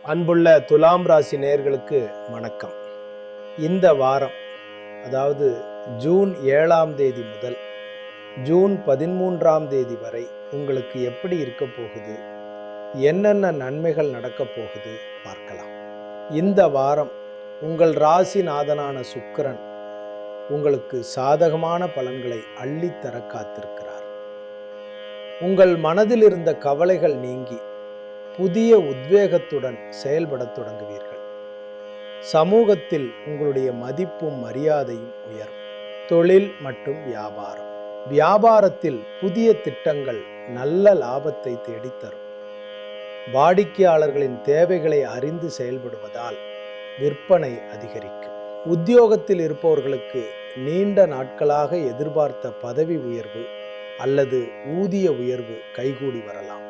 அன்புள்ள துலாம் ராசி நேயர்களுக்கு வணக்கம். இந்த வாரம், அதாவது ஜூன் 7ஆம் தேதி முதல் ஜூன் 13ஆம் தேதி வரை உங்களுக்கு எப்படி இருக்க போகுது, என்னென்ன நன்மைகள் நடக்க போகுது பார்க்கலாம். இந்த வாரம் உங்கள் ராசிநாதனான சுக்கிரன் உங்களுக்கு சாதகமான பலன்களை அள்ளித்தர காத்திருக்கிறார். உங்கள் மனதில் இருந்த கவலைகள் நீங்கி புதிய உத்வேகத்துடன் செயல்படத் தொடங்குவீர்கள். சமூகத்தில் உங்களுடைய மதிப்பும் மரியாதையும் உயரும். தொழில் மற்றும் வியாபாரம். வியாபாரத்தில் புதிய திட்டங்கள் நல்ல லாபத்தை தேடித்தரும். வாடிக்கையாளர்களின் தேவைகளை அறிந்து செயல்படுவதால் விற்பனை அதிகரிக்கும். உத்தியோகத்தில் இருப்பவர்களுக்கு நீண்ட நாட்களாக எதிர்பார்த்த பதவி உயர்வு அல்லது ஊதிய உயர்வு கைகூடி வரலாம்.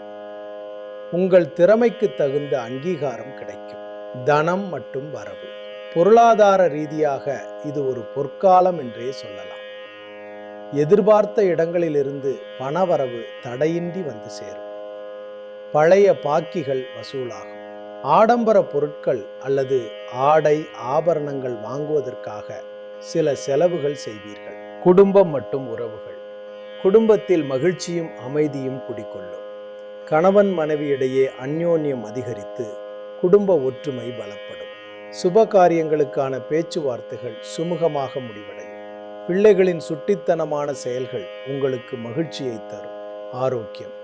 உங்கள் திறமைக்கு தகுந்த அங்கீகாரம் கிடைக்கும். தனம் மற்றும் வரவு. பொருளாதார ரீதியாக இது ஒரு பொற்காலம் என்றே சொல்லலாம். எதிர்பார்த்த இடங்களிலிருந்து பணவரவு தடையின்றி வந்து சேரும். பழைய பாக்கிகள் வசூலாகும். ஆடம்பர பொருட்கள் அல்லது ஆடை ஆபரணங்கள் வாங்குவதற்காக சில செலவுகள் செய்வீர்கள். குடும்பம் மற்றும் உறவுகள். குடும்பத்தில் மகிழ்ச்சியும் அமைதியும் குடிகொள்ளும். கணவன் மனைவியிடையே அந்யோன்யம் அதிகரித்து குடும்ப ஒற்றுமை பலப்படும். சுப காரியங்களுக்கான பேச்சுவார்த்தைகள் சுமூகமாக முடிவடையும். பிள்ளைகளின் சுட்டித்தனமான செயல்கள் உங்களுக்கு மகிழ்ச்சியை தரும். ஆரோக்கியம்.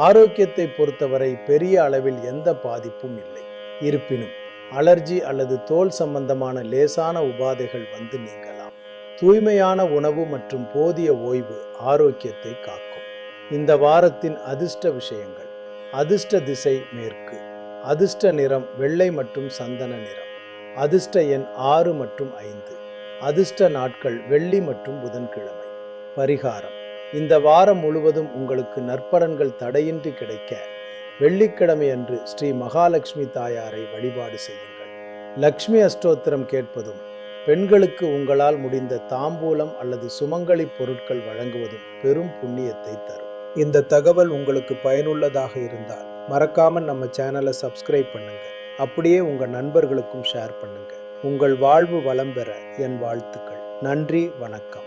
ஆரோக்கியத்தை பொறுத்தவரை பெரிய அளவில் எந்த பாதிப்பும் இல்லை. இருப்பினும் அலர்ஜி அல்லது தோல் சம்பந்தமான லேசான உபாதைகள் வந்து நீங்கலாம். தூய்மையான உணவு மற்றும் போதிய ஓய்வு ஆரோக்கியத்தை காக்கும். இந்த வாரத்தின் அதிர்ஷ்ட விஷயங்கள். அதிர்ஷ்ட திசை மேற்கு. அதிர்ஷ்ட நிறம் வெள்ளை மற்றும் சந்தன நிறம். அதிர்ஷ்ட எண் 6 மற்றும் 5. அதிர்ஷ்ட நாட்கள் வெள்ளி மற்றும் புதன்கிழமை. பரிகாரம். இந்த வாரம் முழுவதும் உங்களுக்கு நற்பலன்கள் தடையின்றி கிடைக்க வெள்ளிக்கிழமை அன்று ஸ்ரீ மகாலட்சுமி தாயாரை வழிபாடு செய்யுங்கள். லக்ஷ்மி அஷ்டோத்திரம் கேட்பதும் பெண்களுக்கு உங்களால் முடிந்த தாம்பூலம் அல்லது சுமங்கலி பொருட்கள் வழங்குவதும் பெரும் புண்ணியத்தை தரும். இந்த தகவல் உங்களுக்கு பயனுள்ளதாக இருந்தால் மறக்காம நம்ம சேனலை சப்ஸ்கிரைப் பண்ணுங்க. அப்படியே உங்க நண்பர்களுக்கும் ஷேர் பண்ணுங்க. உங்கள் வாழ்வு வளம் பெற என் வாழ்த்துக்கள். நன்றி, வணக்கம்.